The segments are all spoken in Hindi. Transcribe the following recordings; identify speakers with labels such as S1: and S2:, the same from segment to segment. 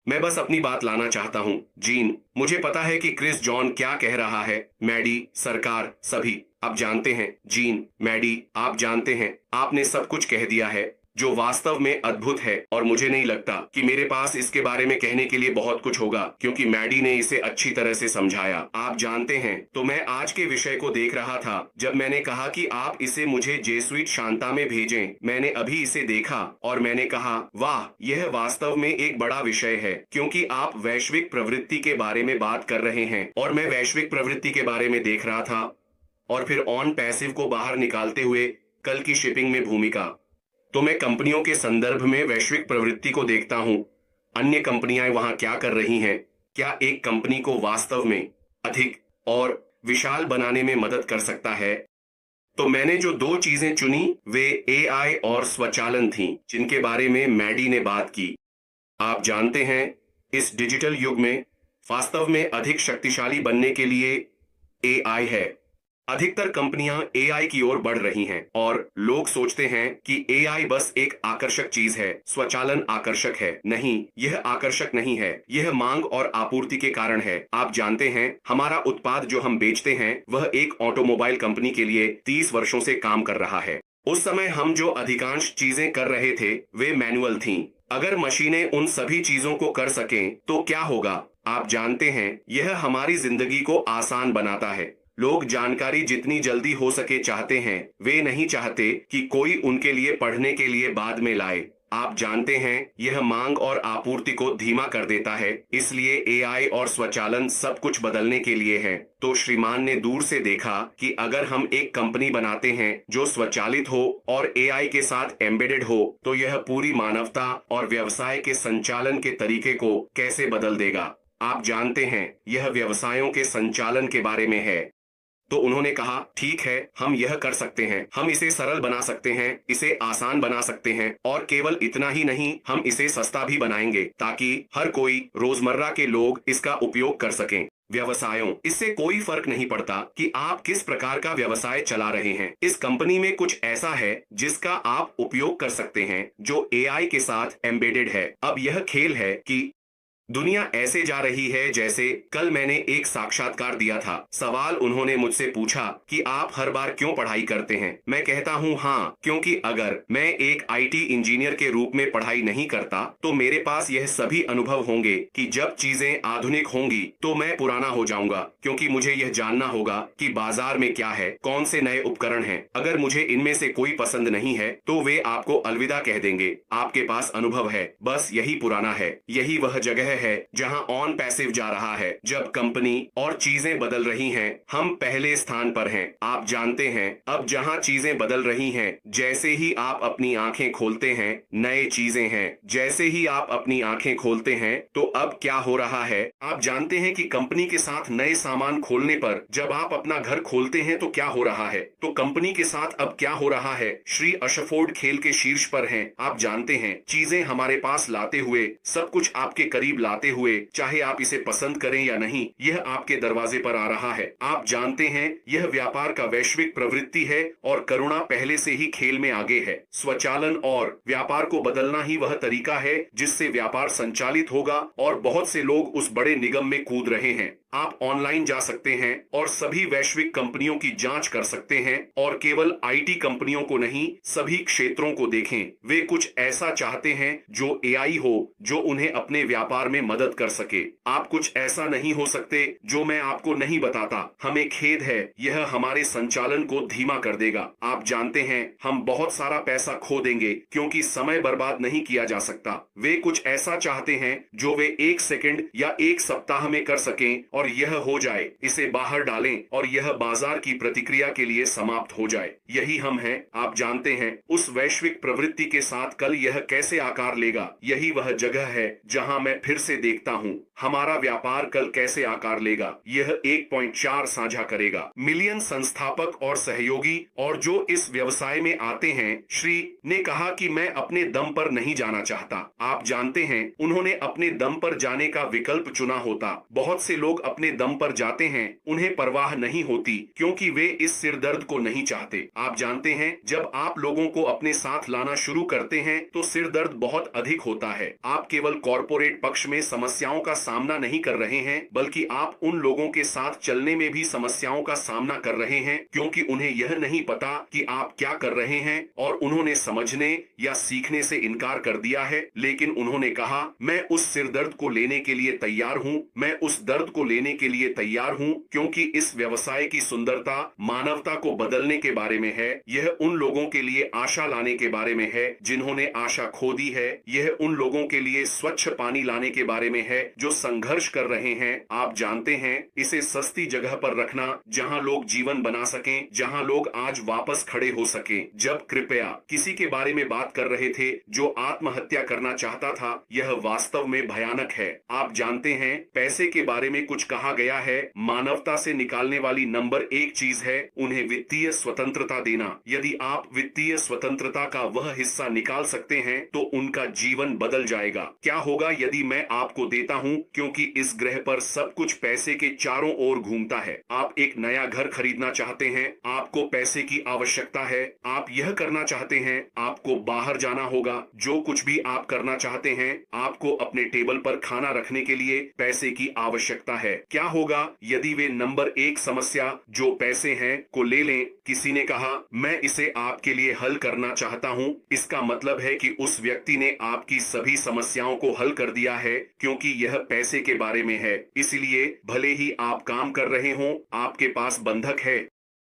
S1: मैं बस अपनी बात लाना चाहता हूँ। जीन, मुझे पता है कि क्रिस जॉन क्या कह रहा है। मैडी, सरकार, सभी। आप जानते हैं जीन, मैडी, आप जानते हैं, आपने सब कुछ कह दिया है जो वास्तव में अद्भुत है, और मुझे नहीं लगता कि मेरे पास इसके बारे में कहने के लिए बहुत कुछ होगा क्योंकि मैडी ने इसे अच्छी तरह से समझाया। आप जानते हैं, तो मैं आज के विषय को देख रहा था जब मैंने कहा कि आप इसे मुझे जेसुइट शांता में भेजें। मैंने अभी इसे देखा और मैंने कहा, वाह, यह वास्तव में एक बड़ा विषय है क्योंकि आप वैश्विक प्रवृत्ति के बारे में बात कर रहे हैं और मैं वैश्विक प्रवृत्ति के बारे में देख रहा था। और फिर ऑन पैसिव को बाहर निकालते हुए कल की शिपिंग में भूमिका। तो मैं कंपनियों के संदर्भ में वैश्विक प्रवृत्ति को देखता हूं। अन्य कंपनियां वहां क्या कर रही हैं? क्या एक कंपनी को वास्तव में अधिक और विशाल बनाने में मदद कर सकता है? तो मैंने जो दो चीजें चुनी वे एआई और स्वचालन थीं, जिनके बारे में मैडी ने बात की। आप जानते हैं, इस डिजिटल युग में वास्तव में अधिक शक्तिशाली बनने के लिए एआई है। अधिकतर कंपनियां एआई की ओर बढ़ रही हैं और लोग सोचते हैं कि एआई बस एक आकर्षक चीज है। स्वचालन आकर्षक है? नहीं, यह आकर्षक नहीं है। यह मांग और आपूर्ति के कारण है। आप जानते हैं, हमारा उत्पाद जो हम बेचते हैं वह एक ऑटोमोबाइल कंपनी के लिए 30 वर्षों से काम कर रहा है। उस समय हम जो अधिकांश चीजें कर रहे थे वे मैनुअल थीं। अगर मशीनें उन सभी चीजों को कर सकें तो क्या होगा? आप जानते हैं, यह हमारी जिंदगी को आसान बनाता है। लोग जानकारी जितनी जल्दी हो सके चाहते हैं। वे नहीं चाहते कि कोई उनके लिए पढ़ने के लिए बाद में लाए। आप जानते हैं, यह मांग और आपूर्ति को धीमा कर देता है। इसलिए एआई और स्वचालन सब कुछ बदलने के लिए है। तो श्रीमान ने दूर से देखा कि अगर हम एक कंपनी बनाते हैं जो स्वचालित हो और एआई के साथ एम्बेडेड हो, तो यह पूरी मानवता और व्यवसाय के संचालन के तरीके को कैसे बदल देगा। आप जानते हैं, यह व्यवसायों के संचालन के बारे में है। तो उन्होंने कहा, ठीक है, हम यह कर सकते हैं। हम इसे सरल बना सकते हैं, इसे आसान बना सकते हैं, और केवल इतना ही नहीं, हम इसे सस्ता भी बनाएंगे ताकि हर कोई, रोजमर्रा के लोग इसका उपयोग कर सकें। व्यवसायों, इससे कोई फर्क नहीं पड़ता कि आप किस प्रकार का व्यवसाय चला रहे हैं। इस कंपनी में कुछ ऐसा है जिसका आप उपयोग कर सकते हैं जो एआई के साथ एम्बेडेड है। अब यह खेल है कि दुनिया ऐसे जा रही है जैसे कल मैंने एक साक्षात्कार दिया था। सवाल उन्होंने मुझसे पूछा कि आप हर बार क्यों पढ़ाई करते हैं? मैं कहता हूँ, हाँ, क्योंकि अगर मैं एक आईटी इंजीनियर के रूप में पढ़ाई नहीं करता तो मेरे पास यह सभी अनुभव होंगे कि जब चीजें आधुनिक होंगी तो मैं पुराना हो जाऊंगा, क्योंकि मुझे यह जानना होगा कि बाजार में क्या है, कौन से नए उपकरण हैं। अगर मुझे इनमें से कोई पसंद नहीं है तो वे आपको अलविदा कह देंगे। आपके पास अनुभव है, बस यही पुराना है। यही वह जगह है जहां ऑन पैसिव जा रहा है। जब कंपनी और चीजें बदल रही हैं, हम पहले स्थान पर हैं। आप जानते हैं, अब जहां चीजें बदल रही हैं, जैसे ही आप अपनी आंखें खोलते हैं, नए चीजें हैं। जैसे ही आप अपनी आंखें खोलते हैं, तो अब क्या हो रहा है? आप जानते हैं कि कंपनी के साथ नए सामान खोलने पर जब आप अपना घर खोलते हैं तो क्या हो रहा है? तो कंपनी के साथ अब क्या हो रहा है? श्री अशफोर्ड खेल के शीर्ष पर हैं। आप जानते हैं, चीजें हमारे पास लाते हुए, सब कुछ आपके करीब लाते हुए, चाहे आप इसे पसंद करें या नहीं, यह आपके दरवाजे पर आ रहा है। आप जानते हैं, यह व्यापार का वैश्विक प्रवृत्ति है और करुणा पहले से ही खेल में आगे है। स्वचालन और व्यापार को बदलना ही वह तरीका है जिससे व्यापार संचालित होगा और बहुत से लोग उस बड़े निगम में कूद रहे हैं। आप ऑनलाइन जा सकते हैं और सभी वैश्विक कंपनियों की जांच कर सकते हैं, और केवल आईटी कंपनियों को नहीं, सभी क्षेत्रों को देखें। वे कुछ ऐसा चाहते हैं जो एआई हो, जो उन्हें अपने व्यापार में मदद कर सके। आप कुछ ऐसा नहीं हो सकते जो मैं आपको नहीं बताता। हमें खेद है, यह हमारे संचालन को धीमा कर देगा। आप जानते हैं, हम बहुत सारा पैसा खो देंगे क्योंकि समय बर्बाद नहीं किया जा सकता। वे कुछ ऐसा चाहते हैं जो वे 1 सेकंड या 1 सप्ताह में कर सकें और यह हो जाए, इसे बाहर डालें और यह बाजार की प्रतिक्रिया के लिए समाप्त हो जाए। यही हम हैं। आप जानते हैं, उस वैश्विक प्रवृत्ति के साथ कल यह कैसे आकार लेगा। यही वह जगह है जहां मैं फिर से देखता हूं, हमारा व्यापार कल कैसे आकार लेगा। यह 1.4 साझा करेगा मिलियन संस्थापक और सहयोगी, और जो इस व्यवसाय में आते हैं। श्री ने कहा कि मैं अपने दम पर नहीं जाना चाहता। आप जानते हैं, उन्होंने अपने दम पर जाने का विकल्प चुना होता। बहुत से लोग अपने दम पर जाते हैं, उन्हें परवाह नहीं होती क्योंकि वे इस सिरदर्द को नहीं चाहते। आप जानते हैं, जब आप लोगों को अपने साथ लाना शुरू करते हैं तो सिरदर्द बहुत अधिक होता है। आप केवल कॉर्पोरेट पक्ष में समस्याओं का सामना नहीं कर रहे हैं, बल्कि आप उन लोगों के साथ चलने में भी समस्याओं का सामना कर रहे हैं, क्योंकि उन्हें यह नहीं पता कि आप क्या कर रहे हैं और उन्होंने समझने या सीखने से इनकार कर दिया है। लेकिन उन्होंने कहा, मैं उस सिरदर्द को लेने के लिए तैयार हूँ, मैं उस दर्द को लेने के लिए तैयार हूँ, क्योंकि इस व्यवसाय की सुंदरता मानवता को बदलने के बारे में है। यह उन लोगों के लिए आशा लाने के बारे में है जिन्होंने आशा खो दी है। यह उन लोगों के लिए स्वच्छ पानी लाने के बारे में है जो संघर्ष कर रहे हैं। आप जानते हैं, इसे सस्ती जगह पर रखना जहां लोग जीवन बना सकें, जहां लोग आज वापस खड़े हो सकें। जब कृपया किसी के बारे में बात कर रहे थे जो आत्महत्या करना चाहता था, यह वास्तव में भयानक है। आप जानते हैं, पैसे के बारे में कुछ कहा गया है, मानवता से निकालने वाली नंबर 1 चीज है उन्हें वित्तीय स्वतंत्रता देना। यदि आप वित्तीय स्वतंत्रता का वह हिस्सा निकाल सकते हैं तो उनका जीवन बदल जाएगा। क्या होगा यदि मैं आपको देता हूं, क्योंकि इस ग्रह पर सब कुछ पैसे के चारों ओर घूमता है। आप एक नया घर खरीदना चाहते हैं, आपको पैसे की आवश्यकता है। आप यह करना चाहते हैं, आपको बाहर जाना होगा। जो कुछ भी आप करना चाहते हैं, आपको अपने टेबल पर खाना रखने के लिए पैसे की आवश्यकता है। क्या होगा यदि वे नंबर 1 समस्या जो पैसे हैं को ले लें? किसी ने कहा, मैं इसे आपके लिए हल करना चाहता हूं। इसका मतलब है कि उस व्यक्ति ने आपकी सभी समस्याओं को हल कर दिया है, क्योंकि यह पैसे के बारे में है। इसलिए भले ही आप काम कर रहे हों, आपके पास बंधक है।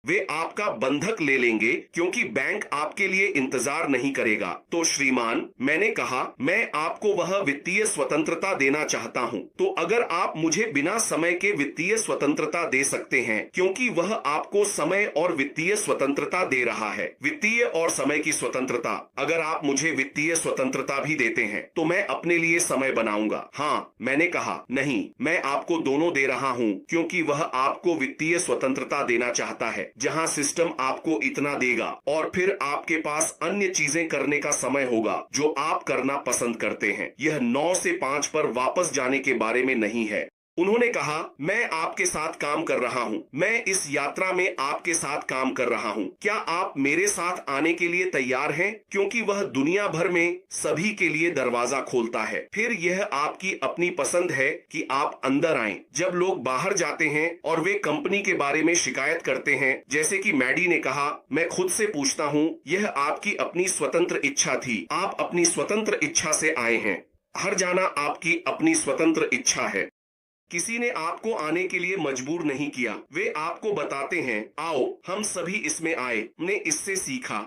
S1: वे आपका बंधक ले लेंगे, क्योंकि बैंक आपके लिए इंतजार नहीं करेगा। तो श्रीमान, मैंने कहा, मैं आपको वह वित्तीय स्वतंत्रता देना चाहता हूं। तो अगर आप मुझे बिना समय के वित्तीय स्वतंत्रता दे सकते हैं, क्योंकि वह आपको समय और वित्तीय स्वतंत्रता दे रहा है, वित्तीय और समय की स्वतंत्रता। अगर आप मुझे वित्तीय स्वतंत्रता भी देते हैं तो मैं अपने लिए समय बनाऊंगा। हाँ, मैंने कहा, नहीं, मैं आपको दोनों दे रहा हूं, क्योंकि वह आपको वित्तीय स्वतंत्रता देना चाहता है जहां सिस्टम आपको इतना देगा और फिर आपके पास अन्य चीजें करने का समय होगा जो आप करना पसंद करते हैं। यह 9 से 5 पर वापस जाने के बारे में नहीं है। उन्होंने कहा, मैं आपके साथ काम कर रहा हूं, मैं इस यात्रा में आपके साथ काम कर रहा हूं। क्या आप मेरे साथ आने के लिए तैयार हैं? क्योंकि वह दुनिया भर में सभी के लिए दरवाजा खोलता है। फिर यह आपकी अपनी पसंद है कि आप अंदर आएं। जब लोग बाहर जाते हैं और वे कंपनी के बारे में शिकायत करते हैं, जैसे कि मैडी ने कहा, मैं खुद से पूछता हूं, यह आपकी अपनी स्वतंत्र इच्छा थी। आप अपनी स्वतंत्र इच्छा से आए हैं। हर जाना आपकी अपनी स्वतंत्र इच्छा है। किसी ने आपको आने के लिए मजबूर नहीं किया। वे आपको बताते हैं, आओ हम सभी इसमें आए, हमने इससे सीखा।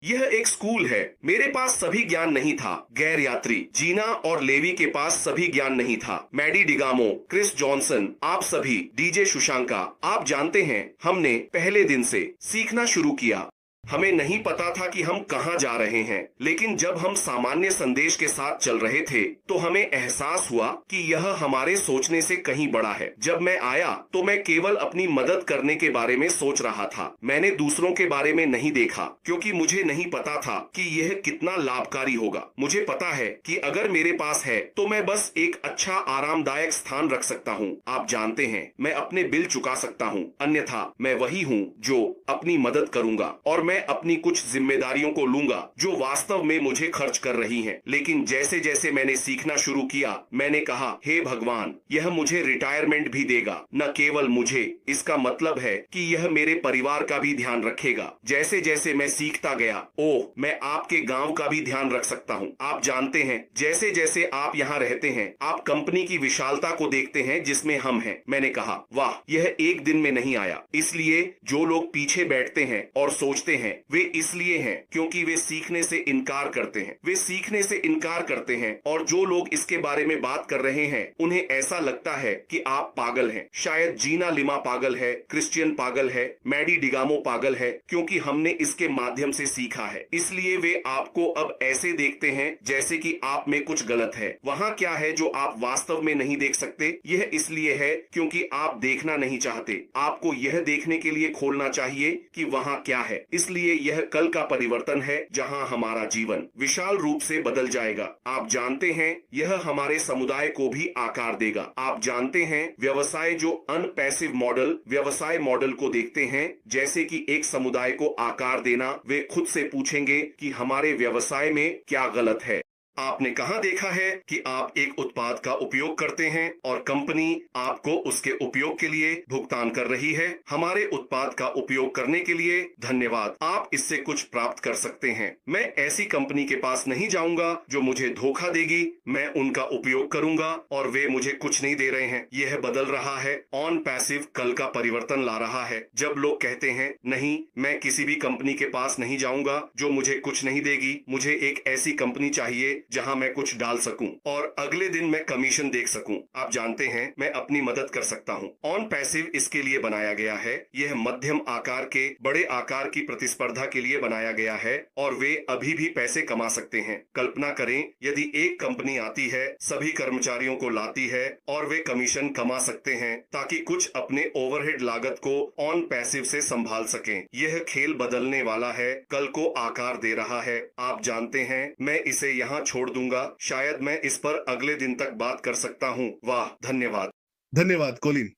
S1: यह एक स्कूल है। मेरे पास सभी ज्ञान नहीं था। गैर यात्री जीना और लेवी के पास सभी ज्ञान नहीं था। मैडी डिगामो, क्रिस जॉनसन, आप सभी, डीजे शुशांका, आप जानते हैं, हमने पहले दिन से सीखना शुरू किया। हमें नहीं पता था कि हम कहां जा रहे हैं, लेकिन जब हम सामान्य संदेश के साथ चल रहे थे तो हमें एहसास हुआ कि यह हमारे सोचने से कहीं बड़ा है। जब मैं आया तो मैं केवल अपनी मदद करने के बारे में सोच रहा था। मैंने दूसरों के बारे में नहीं देखा, क्योंकि मुझे नहीं पता था कि यह कितना लाभकारी होगा। मुझे पता है कि अगर मेरे पास है तो मैं बस एक अच्छा आरामदायक स्थान रख सकता हूँ। आप जानते हैं, मैं अपने बिल चुका सकता हूँ, अन्यथा मैं वही हूँ जो अपनी मदद करूंगा और मैं अपनी कुछ जिम्मेदारियों को लूंगा जो वास्तव में मुझे खर्च कर रही हैं। लेकिन जैसे जैसे मैंने सीखना शुरू किया, मैंने कहा, हे भगवान, यह मुझे रिटायरमेंट भी देगा, न केवल मुझे। इसका मतलब है कि यह मेरे परिवार का भी ध्यान रखेगा। जैसे जैसे मैं सीखता गया, ओह, मैं आपके गांव का भी ध्यान रख सकता हूँ। आप जानते हैं, जैसे जैसे आप यहाँ रहते हैं, आप कंपनी की विशालता को देखते हैं जिसमें हम हैं। मैंने कहा, वाह, यह एक दिन में नहीं आया। इसलिए जो लोग पीछे बैठते हैं और सोचते हैं, वे इसलिए हैं क्योंकि वे सीखने से इनकार करते हैं। वे सीखने से इनकार करते हैं, और जो लोग इसके बारे में बात कर रहे हैं उन्हें ऐसा लगता है कि आप पागल हैं। शायद जीना लिमा पागल है, क्रिश्चियन पागल है, मैडी डिगामो पागल है, क्योंकि हमने इसके माध्यम से सीखा है। इसलिए वे आपको अब ऐसे देखते हैं जैसे कि आप में कुछ गलत है। वहाँ क्या है जो आप वास्तव में नहीं देख सकते? यह इसलिए है क्योंकि आप देखना नहीं चाहते। आपको यह देखने के लिए खोलना चाहिए कि वहाँ क्या है। इसलिए यह कल का परिवर्तन है जहां हमारा जीवन विशाल रूप से बदल जाएगा। आप जानते हैं, यह हमारे समुदाय को भी आकार देगा। आप जानते हैं, व्यवसाय जो अनपैसिव मॉडल व्यवसाय मॉडल को देखते हैं जैसे कि एक समुदाय को आकार देना, वे खुद से पूछेंगे कि हमारे व्यवसाय में क्या गलत है। आपने कहाँ देखा है कि आप एक उत्पाद का उपयोग करते हैं और कंपनी आपको उसके उपयोग के लिए भुगतान कर रही है? हमारे उत्पाद का उपयोग करने के लिए धन्यवाद। आप इससे कुछ प्राप्त कर सकते हैं। मैं ऐसी कंपनी के पास नहीं जाऊंगा जो मुझे धोखा देगी। मैं उनका उपयोग करूंगा और वे मुझे कुछ नहीं दे रहे हैं। यह बदल रहा है। ऑन पैसिव कल का परिवर्तन ला रहा है। जब लोग कहते हैं नहीं, मैं किसी भी कंपनी के पास नहीं जाऊंगा जो मुझे कुछ नहीं देगी, मुझे एक ऐसी कंपनी चाहिए जहां मैं कुछ डाल सकूं और अगले दिन मैं कमीशन देख सकूं। आप जानते हैं, मैं अपनी मदद कर सकता हूं। ऑन पैसिव इसके लिए बनाया गया है। यह मध्यम आकार के बड़े आकार की प्रतिस्पर्धा के लिए बनाया गया है और वे अभी भी पैसे कमा सकते हैं। कल्पना करें, यदि एक कंपनी आती है, सभी कर्मचारियों को लाती है और वे कमीशन कमा सकते हैं ताकि कुछ अपने ओवरहेड लागत को ऑन पैसिव से संभाल सकें। यह खेल बदलने वाला है, कल को आकार दे रहा है। आप जानते हैं, मैं इसे यहाँ छोड़ दूंगा। शायद मैं इस पर अगले दिन तक बात कर सकता हूँ। वाह, धन्यवाद।
S2: धन्यवाद कोलिन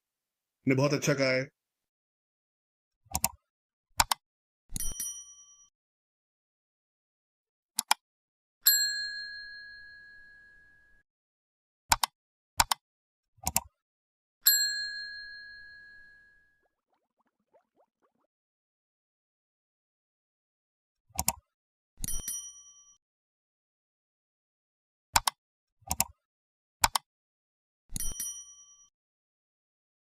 S2: ने बहुत अच्छा कहा है।